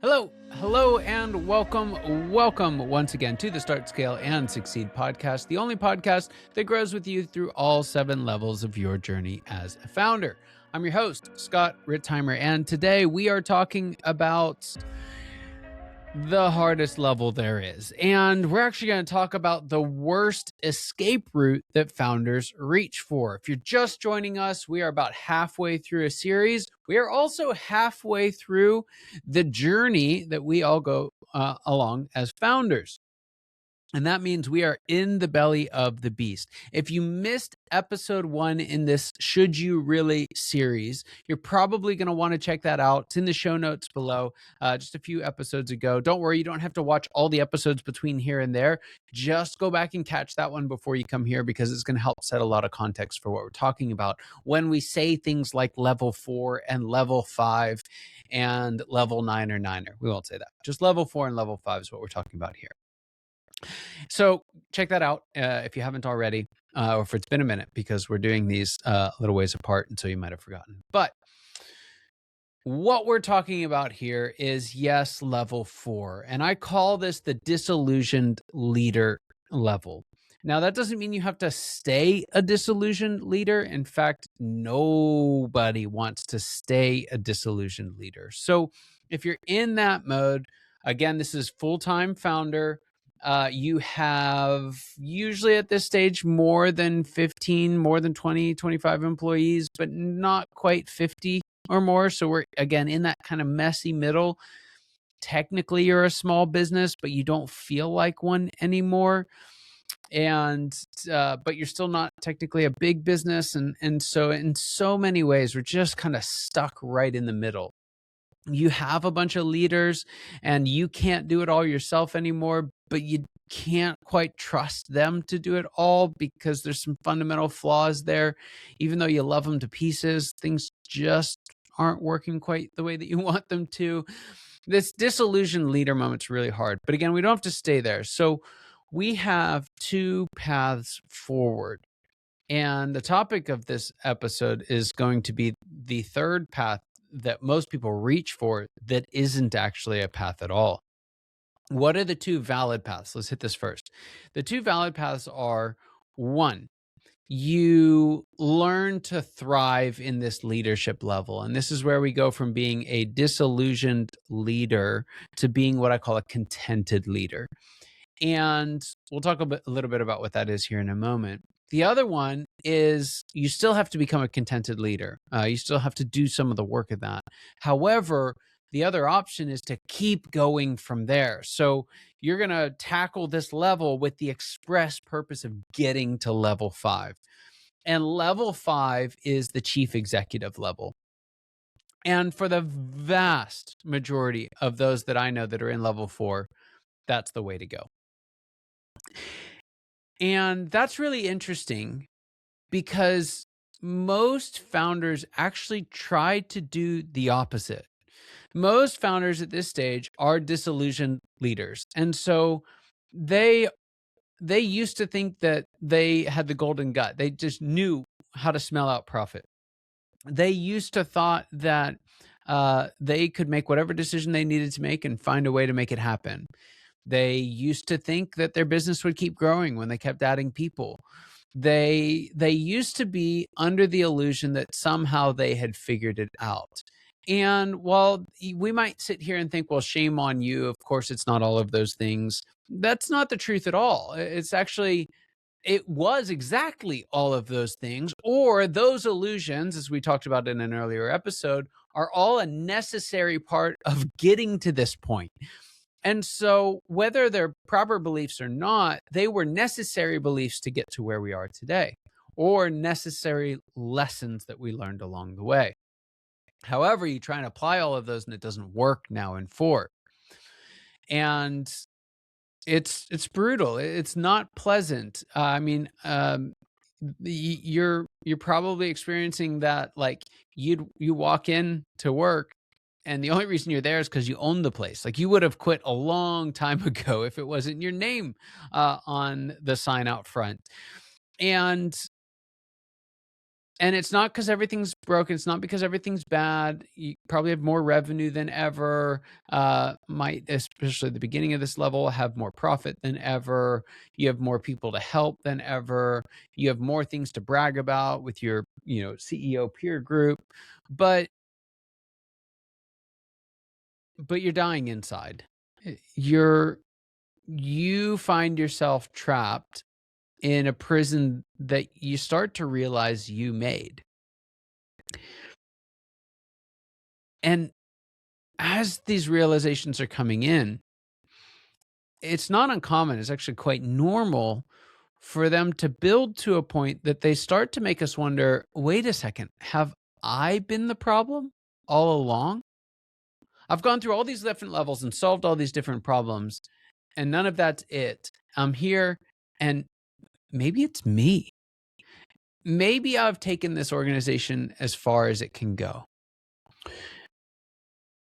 Hello, and welcome once again to the Start, Scale, and Succeed podcast, the only podcast that grows with you through all 7 levels of your journey as a founder. I'm your host, Scott Ritzheimer, and today we are talking about the hardest level there is. And we're actually going to talk about the worst escape route that founders reach for. If you're just joining us, we are about halfway through a series. We are also halfway through the journey that we all go along as founders. And that means we are in the belly of the beast. If you missed episode 1 in this Should You Really series, you're probably going to want to check that out. It's in the show notes below, just a few episodes ago. Don't worry, you don't have to watch all the episodes between here and there. Just go back and catch that one before you come here, because it's going to help set a lot of context for what we're talking about when we say things like level 4 and level 5 and level 9 or 9er. We won't say that. Just level 4 and level 5 is what we're talking about here. So check that out if you haven't already, or if it's been a minute, because we're doing these a little ways apart, and so you might have forgotten. But what we're talking about here is, yes, level 4. And I call this the disillusioned leader level. Now, that doesn't mean you have to stay a disillusioned leader. In fact, nobody wants to stay a disillusioned leader. So if you're in that mode, again, this is full-time founder. You have usually at this stage more than 15, more than 20, 25 employees, but not quite 50 or more. So we're, again, in that kind of messy middle. Technically, you're a small business, but you don't feel like one anymore. And but you're still not technically a big business. And so in so many ways, we're just kind of stuck right in the middle. You have a bunch of leaders and you can't do it all yourself anymore, but you can't quite trust them to do it all because there's some fundamental flaws there. Even though you love them to pieces, things just aren't working quite the way that you want them to. This disillusioned leader moment's really hard. But again, we don't have to stay there. So we have 2 paths forward. And the topic of this episode is going to be the third path that most people reach for that isn't actually a path at all. What are the 2 valid paths? Let's hit this first. The 2 valid paths are, 1, you learn to thrive in this leadership level. And this is where we go from being a disillusioned leader to being what I call a contented leader. And we'll talk a little bit about what that is here in a moment. The other one is you still have to become a contented leader. You still have to do some of the work of that. However, the other option is to keep going from there. So you're going to tackle this level with the express purpose of getting to level 5. And level 5 is the chief executive level. And for the vast majority of those that I know that are in level 4, that's the way to go. And that's really interesting because most founders actually try to do the opposite. Most founders at this stage are disillusioned leaders. And so they used to think that they had the golden gut. They just knew how to smell out profit. They used to thought that they could make whatever decision they needed to make and find a way to make it happen. They used to think that their business would keep growing when they kept adding people. They used to be under the illusion that somehow they had figured it out. And while we might sit here and think, well, shame on you, of course, it's not all of those things. That's not the truth at all. It's actually, it was exactly all of those things, or those illusions, as we talked about in an earlier episode, are all a necessary part of getting to this point. And so whether they're proper beliefs or not, they were necessary beliefs to get to where we are today, or necessary lessons that we learned along the way. However, you try and apply all of those and it doesn't work now in 4. And it's brutal. It's not pleasant. You're probably experiencing that, like you walk in to work and the only reason you're there is because you own the place. Like you would have quit a long time ago if it wasn't your name on the sign out front. And And it's not because everything's broken. It's not because everything's bad. You probably have more revenue than ever. Might, especially at the beginning of this level, have more profit than ever. You have more people to help than ever. You have more things to brag about with your, CEO peer group. But you're dying inside. You find yourself trapped in a prison that you start to realize you made. And as these realizations are coming in, it's not uncommon, it's actually quite normal for them to build to a point that they start to make us wonder, wait a second, have I been the problem all along? I've gone through all these different levels and solved all these different problems, and none of that's it. I'm here, and maybe it's me. Maybe I've taken this organization as far as it can go.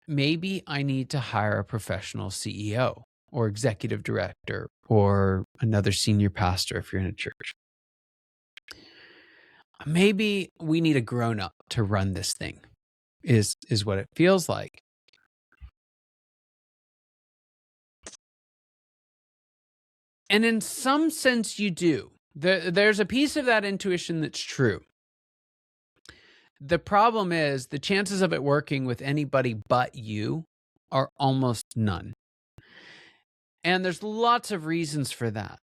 Maybe I need to hire a professional CEO or executive director or another senior pastor if you're in a church. Maybe we need a grown-up to run this thing, is what it feels like. And in some sense you do. There's a piece of that intuition that's true. The problem is the chances of it working with anybody but you are almost none. And there's lots of reasons for that.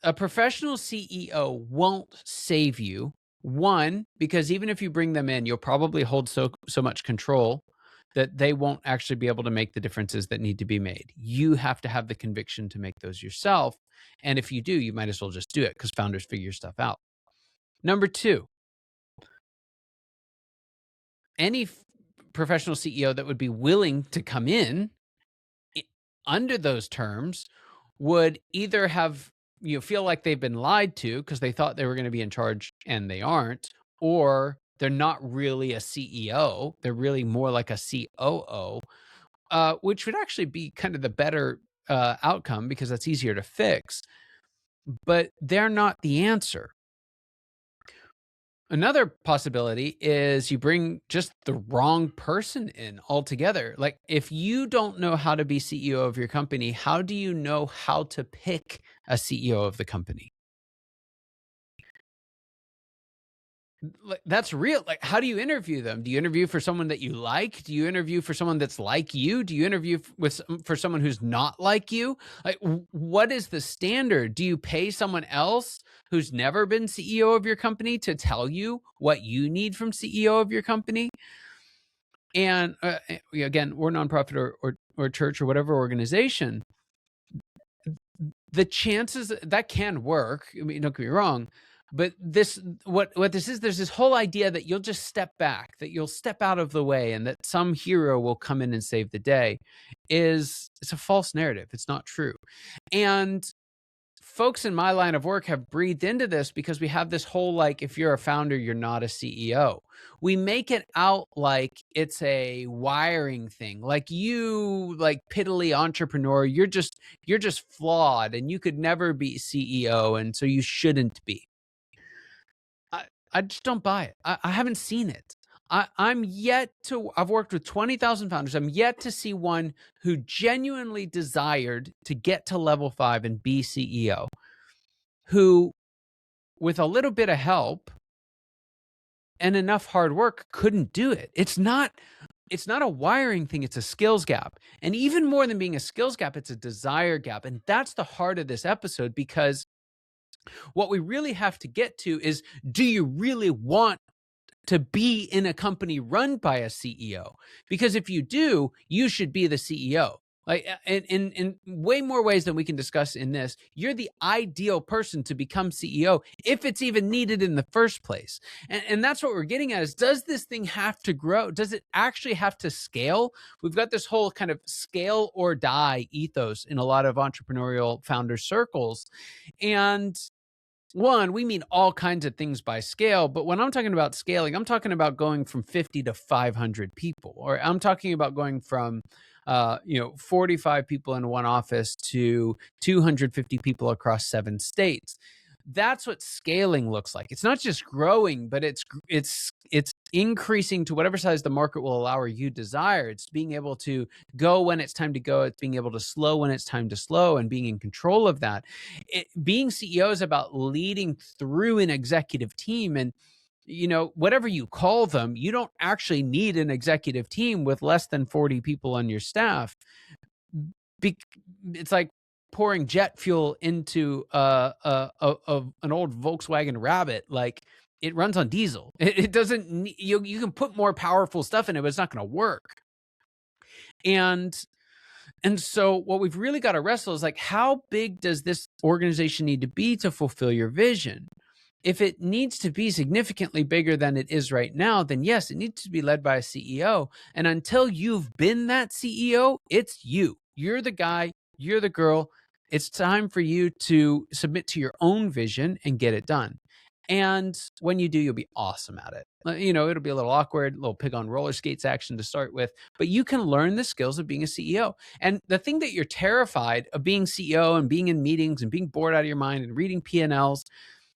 A professional CEO won't save you. One, because even if you bring them in, you'll probably hold so much control that they won't actually be able to make the differences that need to be made. You have to have the conviction to make those yourself. And if you do, you might as well just do it because founders figure stuff out. Number two, any professional CEO that would be willing to come in under those terms would either have feel like they've been lied to because they thought they were going to be in charge and they aren't, or they're not really a CEO. They're really more like a COO, which would actually be kind of the better outcome because that's easier to fix. But they're not the answer. Another possibility is you bring just the wrong person in altogether. Like if you don't know how to be CEO of your company, how do you know how to pick a CEO of the company? Like, that's real. Like, how do you interview them? Do you interview for someone that you like? Do you interview for someone that's like you? Do you interview for someone who's not like you? Like, what is the standard? Do you pay someone else who's never been CEO of your company to tell you what you need from CEO of your company? And again, we're nonprofit or church or whatever organization. The chances that can work. I mean, don't get me wrong. But what this is, there's this whole idea that you'll just step back, that you'll step out of the way, and that some hero will come in and save the day. It's a false narrative. It's not true. And folks in my line of work have breathed into this because we have this whole, like, if you're a founder, you're not a CEO. We make it out like it's a wiring thing. Like you, like piddly entrepreneur, you're just flawed and you could never be CEO. And so you shouldn't be. I just don't buy it. I haven't seen it. I've worked with 20,000 founders. I'm yet to see one who genuinely desired to get to level 5 and be CEO, who with a little bit of help and enough hard work couldn't do it. It's not a wiring thing. It's a skills gap. And even more than being a skills gap, it's a desire gap. And that's the heart of this episode, because what we really have to get to is, do you really want to be in a company run by a CEO? Because if you do, you should be the CEO. Like in way more ways than we can discuss in this, you're the ideal person to become CEO if it's even needed in the first place. And that's what we're getting at is, does this thing have to grow? Does it actually have to scale? We've got this whole kind of scale or die ethos in a lot of entrepreneurial founder circles. And one, we mean all kinds of things by scale, but when I'm talking about scaling, I'm talking about going from 50 to 500 people, or I'm talking about going from 45 people in one office to 250 people across 7 states. That's what scaling looks like. It's not just growing, but it's increasing to whatever size the market will allow or you desire. It's being able to go when it's time to go. It's being able to slow when it's time to slow and being in control of that. Being CEO is about leading through an executive team. And whatever you call them, you don't actually need an executive team with less than 40 people on your staff. It's like pouring jet fuel into an old Volkswagen Rabbit. Like, it runs on diesel. It doesn't. You can put more powerful stuff in it, but it's not going to work. And so what we've really got to wrestle is like, how big does this organization need to be to fulfill your vision? If it needs to be significantly bigger than it is right now, then yes, it needs to be led by a CEO. And until you've been that CEO, it's you. You're the guy, you're the girl. It's time for you to submit to your own vision and get it done. And when you do, you'll be awesome at it. It'll be a little awkward, a little pig on roller skates action to start with, but you can learn the skills of being a CEO. And the thing that you're terrified of being CEO and being in meetings and being bored out of your mind and reading P&Ls,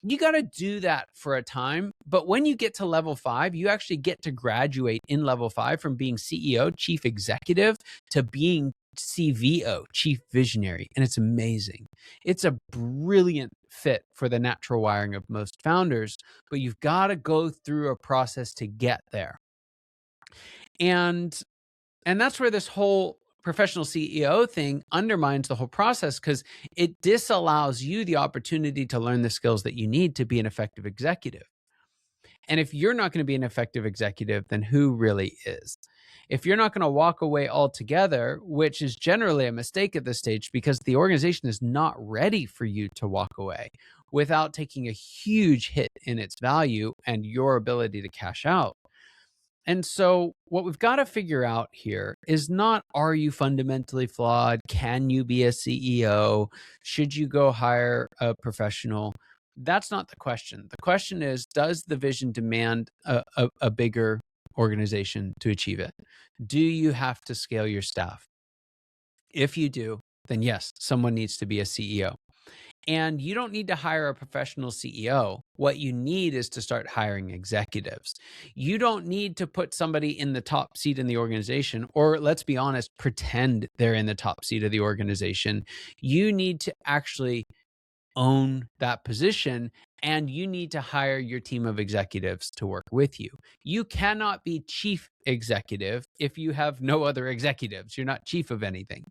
you got to do that for a time. But when you get to level 5, you actually get to graduate in level 5 from being CEO, chief executive, to being CVO, chief visionary. And it's amazing. It's a brilliant fit for the natural wiring of most founders, but you've got to go through a process to get there. And that's where this whole professional CEO thing undermines the whole process, because it disallows you the opportunity to learn the skills that you need to be an effective executive. And if you're not going to be an effective executive, then who really is? If you're not going to walk away altogether, which is generally a mistake at this stage, because the organization is not ready for you to walk away without taking a huge hit in its value and your ability to cash out. And so what we've got to figure out here is not, are you fundamentally flawed? Can you be a CEO? Should you go hire a professional? That's not the question. The question is, does the vision demand a bigger organization to achieve it? Do you have to scale your staff? If you do, then yes, someone needs to be a CEO. And you don't need to hire a professional CEO. What you need is to start hiring executives. You don't need to put somebody in the top seat in the organization, or let's be honest, pretend they're in the top seat of the organization. You need to actually own that position, and you need to hire your team of executives to work with you. You cannot be chief executive if you have no other executives. You're not chief of anything.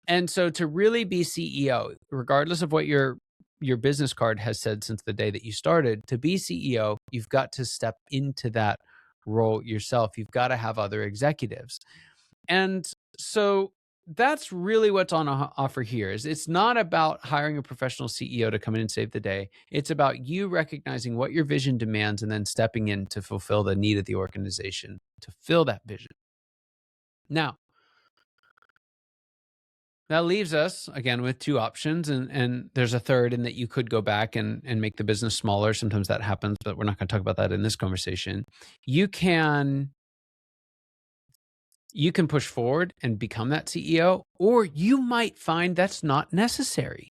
And so to really be CEO, regardless of what your business card has said since the day that you started, to be CEO, you've got to step into that role yourself. You've got to have other executives. And so that's really what's on offer here. Is it's not about hiring a professional CEO to come in and save the day. It's about you recognizing what your vision demands and then stepping in to fulfill the need of the organization to fill that vision. Now, that leaves us, again, with two options, and there's a third in that you could go back and make the business smaller. Sometimes that happens, but we're not going to talk about that in this conversation. You can push forward and become that CEO, or you might find that's not necessary.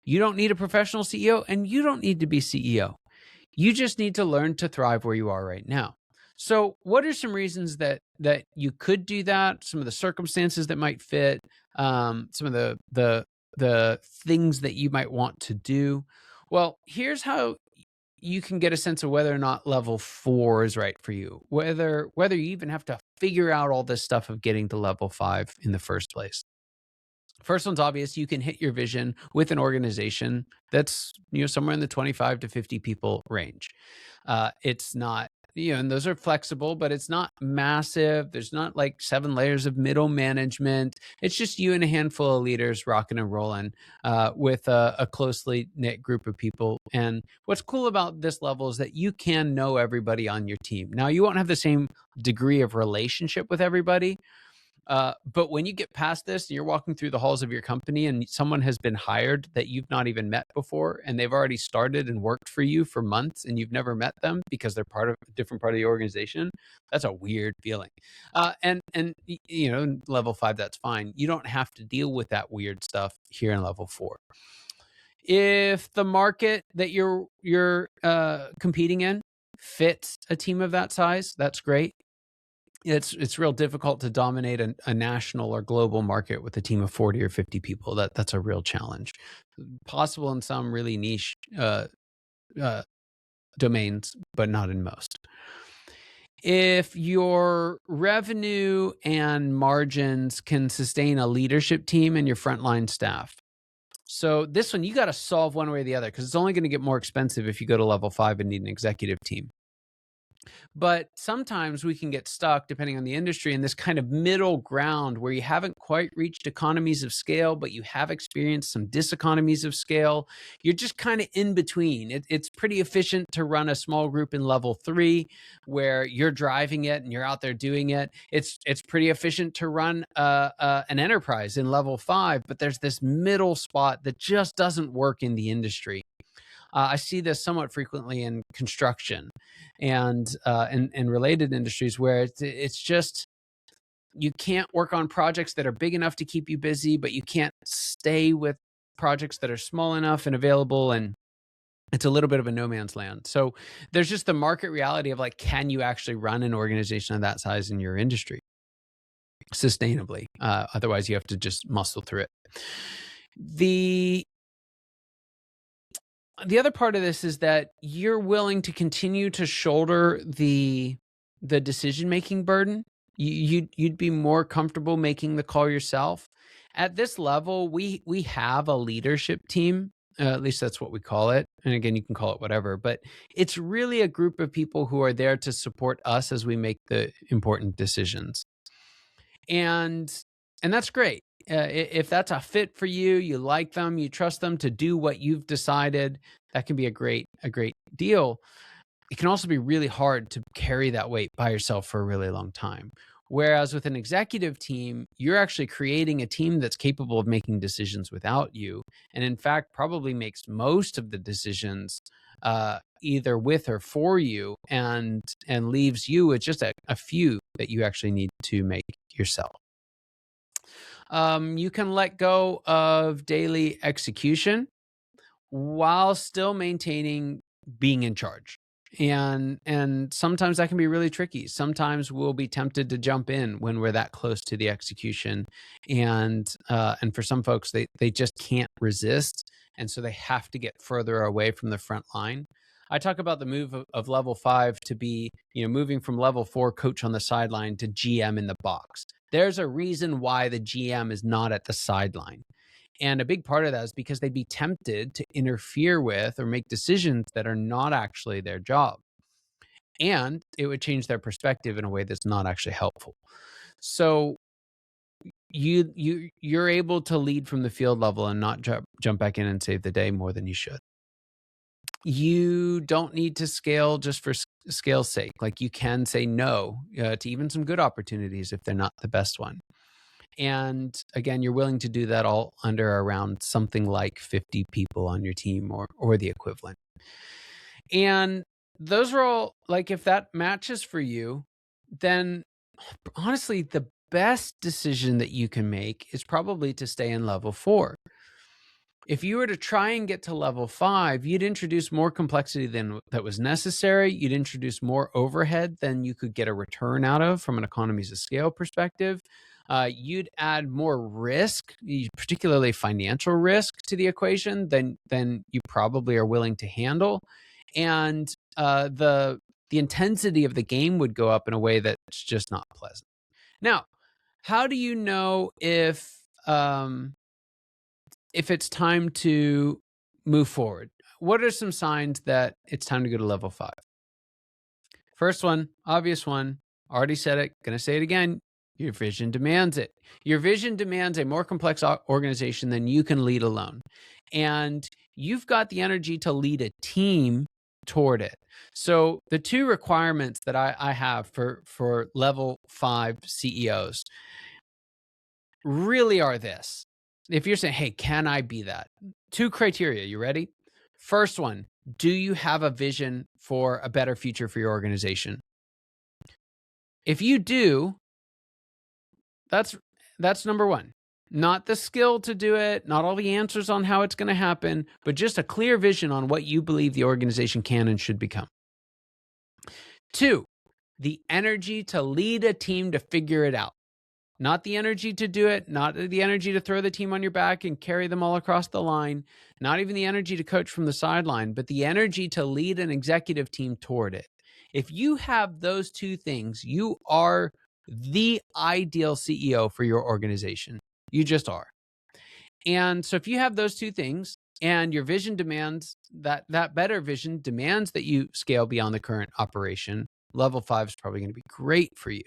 You don't need a professional CEO, and you don't need to be CEO. You just need to learn to thrive where you are right now. So what are some reasons that you could do that? Some of the circumstances that might fit, some of the things that you might want to do. Well, here's how you can get a sense of whether or not level 4 is right for you, whether you even have to figure out all this stuff of getting to level 5 in the first place. First one's obvious. You can hit your vision with an organization that's somewhere in the 25 to 50 people range. It's not, and those are flexible, but it's not massive. There's not like 7 layers of middle management. It's just you and a handful of leaders rocking and rolling with a closely knit group of people. And what's cool about this level is that you can know everybody on your team. Now, you won't have the same degree of relationship with everybody. But when you get past this and you're walking through the halls of your company and someone has been hired that you've not even met before, and they've already started and worked for you for months and you've never met them because they're part of a different part of the organization, that's a weird feeling. And in level 5, that's fine. You don't have to deal with that weird stuff here in level 4. If the market that you're competing in fits a team of that size, that's great. It's real difficult to dominate a national or global market with a team of 40 or 50 people. That's a real challenge. Possible in some really niche uh, domains, but not in most. If your revenue and margins can sustain a leadership team and your frontline staff. So this one, you got to solve one way or the other, because it's only going to get more expensive if you go to level 5 and need an executive team. But sometimes we can get stuck, depending on the industry, in this kind of middle ground where you haven't quite reached economies of scale, but you have experienced some diseconomies of scale. You're just kind of in between. It's pretty efficient to run a small group in level 3 where you're driving it and you're out there doing it. It's pretty efficient to run an enterprise in level 5, but there's this middle spot that just doesn't work in the industry. I see this somewhat frequently in construction and related industries where it's just, you can't work on projects that are big enough to keep you busy, but you can't stay with projects that are small enough and available, and it's a little bit of a no man's land. So there's just the market reality of like, can you actually run an organization of that size in your industry sustainably? Otherwise, you have to just muscle through it. The other part of this is that you're willing to continue to shoulder the decision-making burden. You'd be more comfortable making the call yourself. At this level, we have a leadership team. At least that's what we call it. And again, you can call it whatever, but it's really a group of people who are there to support us as we make the important decisions. And that's great. If that's a fit for you, you like them, you trust them to do what you've decided, that can be a great deal. It can also be really hard to carry that weight by yourself for a really long time. Whereas with an executive team, you're actually creating a team that's capable of making decisions without you, and in fact, probably makes most of the decisions either with or for you, and leaves you with just a few that you actually need to make yourself. You can let go of daily execution while still maintaining being in charge. And sometimes that can be really tricky. Sometimes we'll be tempted to jump in when we're that close to the execution. And for some folks, they just can't resist. And so they have to get further away from the front line. I talk about the move of level 5 to be, moving from level 4 coach on the sideline to GM in the box. There's a reason why the GM is not at the sideline. And a big part of that is because they'd be tempted to interfere with or make decisions that are not actually their job. And it would change their perspective in a way that's not actually helpful. So you're able to lead from the field level and not jump back in and save the day more than you should. You don't need to scale just for scale's sake. Like, you can say no to even some good opportunities if they're not the best one. And again, you're willing to do that all under around something like 50 people on your team or the equivalent. And those are all, like, if that matches for you, then honestly, the best decision that you can make is probably to stay in level 4. If you were to try and get to level 5, you'd introduce more complexity than that was necessary. You'd introduce more overhead than you could get a return out of from an economies of scale perspective. You'd add more risk, particularly financial risk, to the equation than you probably are willing to handle. And the intensity of the game would go up in a way that's just not pleasant. Now, how do you know if it's time to move forward? What are some signs that it's time to go to level 5? First one, obvious one, already said it, gonna say it again. Your vision demands it. Your vision demands a more complex organization than you can lead alone. And you've got the energy to lead a team toward it. So the two requirements that I have for level 5 CEOs really are this. If you're saying, hey, can I be that? 2 criteria. You ready? First one, do you have a vision for a better future for your organization? If you do, that's number 1. Not the skill to do it, not all the answers on how it's going to happen, but just a clear vision on what you believe the organization can and should become. 2, the energy to lead a team to figure it out. Not the energy to do it, not the energy to throw the team on your back and carry them all across the line, not even the energy to coach from the sideline, but the energy to lead an executive team toward it. If you have those 2 things, you are the ideal CEO for your organization. You just are. And so if you have those 2 things and your vision demands that better vision demands that you scale beyond the current operation, level 5 is probably going to be great for you.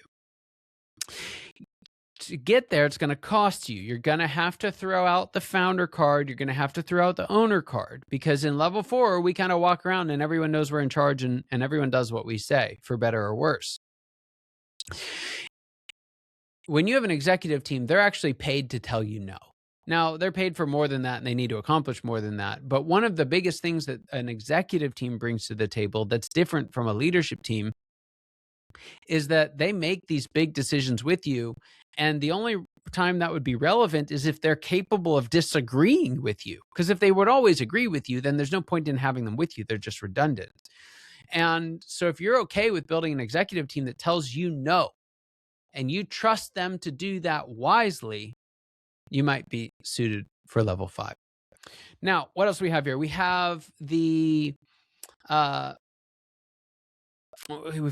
To get there, it's going to cost you. You're going to have to throw out the founder card. You're going to have to throw out the owner card, because in level 4, we kind of walk around and everyone knows we're in charge and everyone does what we say, for better or worse. When you have an executive team, they're actually paid to tell you no. Now, they're paid for more than that and they need to accomplish more than that. But one of the biggest things that an executive team brings to the table that's different from a leadership team is that they make these big decisions with you. And the only time that would be relevant is if they're capable of disagreeing with you. Because if they would always agree with you, then there's no point in having them with you. They're just redundant. And so if you're okay with building an executive team that tells you no, and you trust them to do that wisely, you might be suited for level 5. Now, what else we have here? We have we've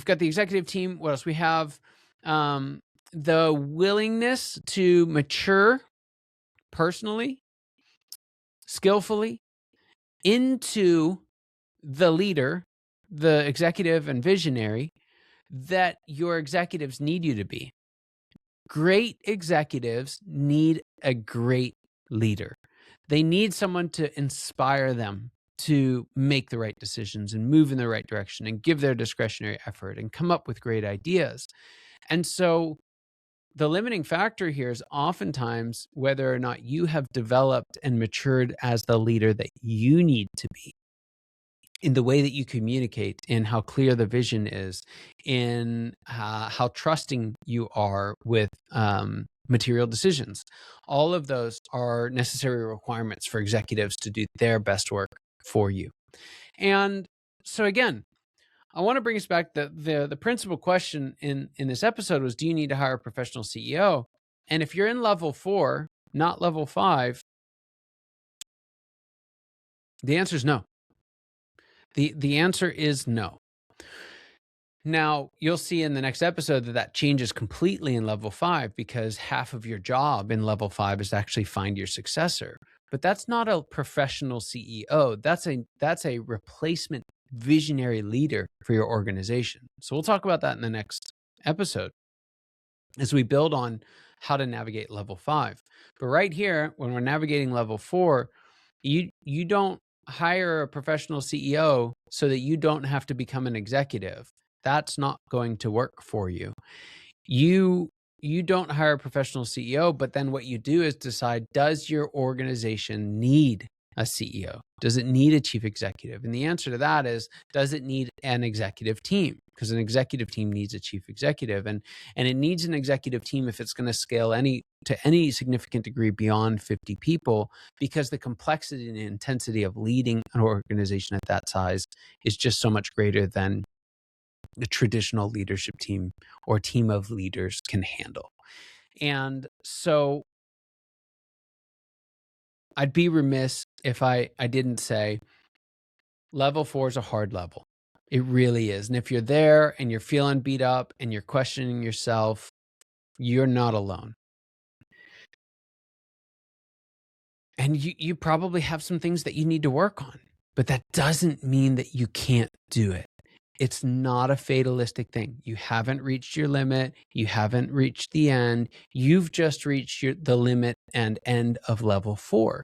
got the executive team. What else? We have the willingness to mature personally, skillfully into the leader, the executive and visionary that your executives need you to be. Great executives need a great leader. They need someone to inspire them to make the right decisions and move in the right direction and give their discretionary effort and come up with great ideas. And so the limiting factor here is oftentimes whether or not you have developed and matured as the leader that you need to be, in the way that you communicate, in how clear the vision is, in how trusting you are with material decisions. All of those are necessary requirements for executives to do their best work for you. And so again, I want to bring us back. The principal question in this episode was, do you need to hire a professional CEO? And if you're in level 4, not level 5, the answer is no. The answer is no. Now, you'll see in the next episode that changes completely in level 5, because half of your job in level 5 is to actually find your successor. But that's not a professional CEO. That's a replacement visionary leader for your organization. So we'll talk about that in the next episode as we build on how to navigate level 5. But right here, when we're navigating level 4, you don't hire a professional CEO so that you don't have to become an executive. That's not going to work for you. You don't hire a professional CEO, but then what you do is decide, does your organization need a CEO? Does it need a chief executive? And the answer to that is, does it need an executive team? Because an executive team needs a chief executive, and it needs an executive team if it's going to scale to any significant degree beyond 50 people, because the complexity and intensity of leading an organization at that size is just so much greater than the traditional leadership team or team of leaders can handle. And so I'd be remiss if I didn't say level 4 is a hard level. It really is. And if you're there and you're feeling beat up and you're questioning yourself, you're not alone. And you probably have some things that you need to work on, but that doesn't mean that you can't do it. It's not a fatalistic thing. You haven't reached your limit. You haven't reached the end. You've just reached the limit and end of level 4.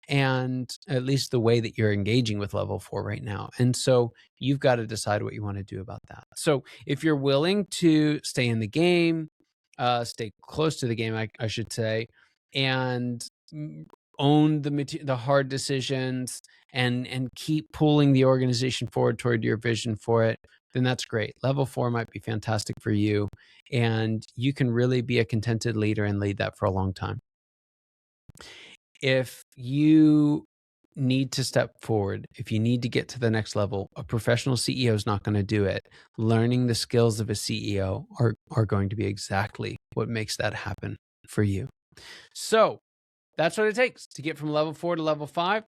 And at least the way that you're engaging with level 4 right now. And so you've got to decide what you want to do about that. So if you're willing to stay in the game, stay close to the game, I should say, and own the hard decisions and keep pulling the organization forward toward your vision for it, then that's great. Level 4 might be fantastic for you, and you can really be a contented leader and lead that for a long time. If you need to step forward, if you need to get to the next level, a professional CEO is not going to do it. Learning the skills of a CEO are going to be exactly what makes that happen for you. So that's what it takes to get from level 4 to level 5.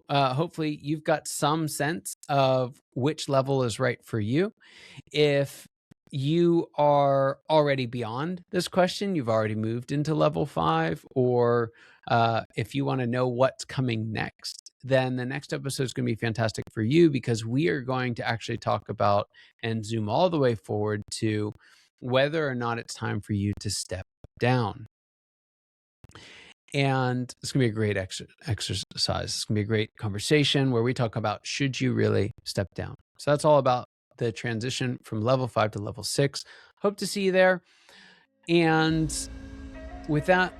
Hopefully you've got some sense of which level is right for you. If you are already beyond this question, you've already moved into level 5, or if you want to know what's coming next, then the next episode is going to be fantastic for you, because we are going to actually talk about and zoom all the way forward to whether or not it's time for you to step down. And it's going to be a great exercise. It's going to be a great conversation where we talk about, should you really step down? So that's all about the transition from level 5 to level 6. Hope to see you there. And with that,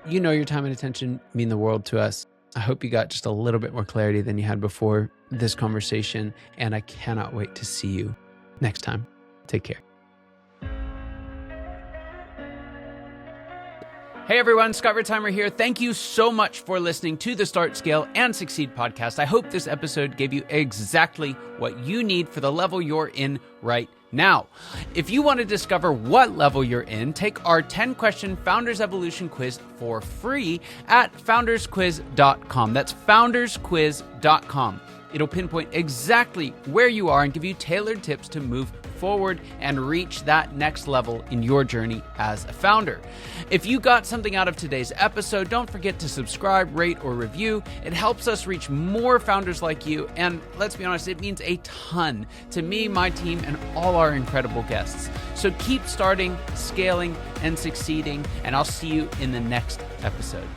your time and attention mean the world to us. I hope you got just a little bit more clarity than you had before this conversation. And I cannot wait to see you next time. Take care. Hey everyone, Scott Ritzheimer here. Thank you so much for listening to the Start, Scale, and Succeed podcast. I hope this episode gave you exactly what you need for the level you're in right now. If you want to discover what level you're in, take our 10-question Founders Evolution quiz for free at foundersquiz.com. That's foundersquiz.com. It'll pinpoint exactly where you are and give you tailored tips to move forward and reach that next level in your journey as a founder. If you got something out of today's episode, don't forget to subscribe, rate, or review. It helps us reach more founders like you, and let's be honest, it means a ton to me, my team, and all our incredible guests. So keep starting, scaling, and succeeding, and I'll see you in the next episode.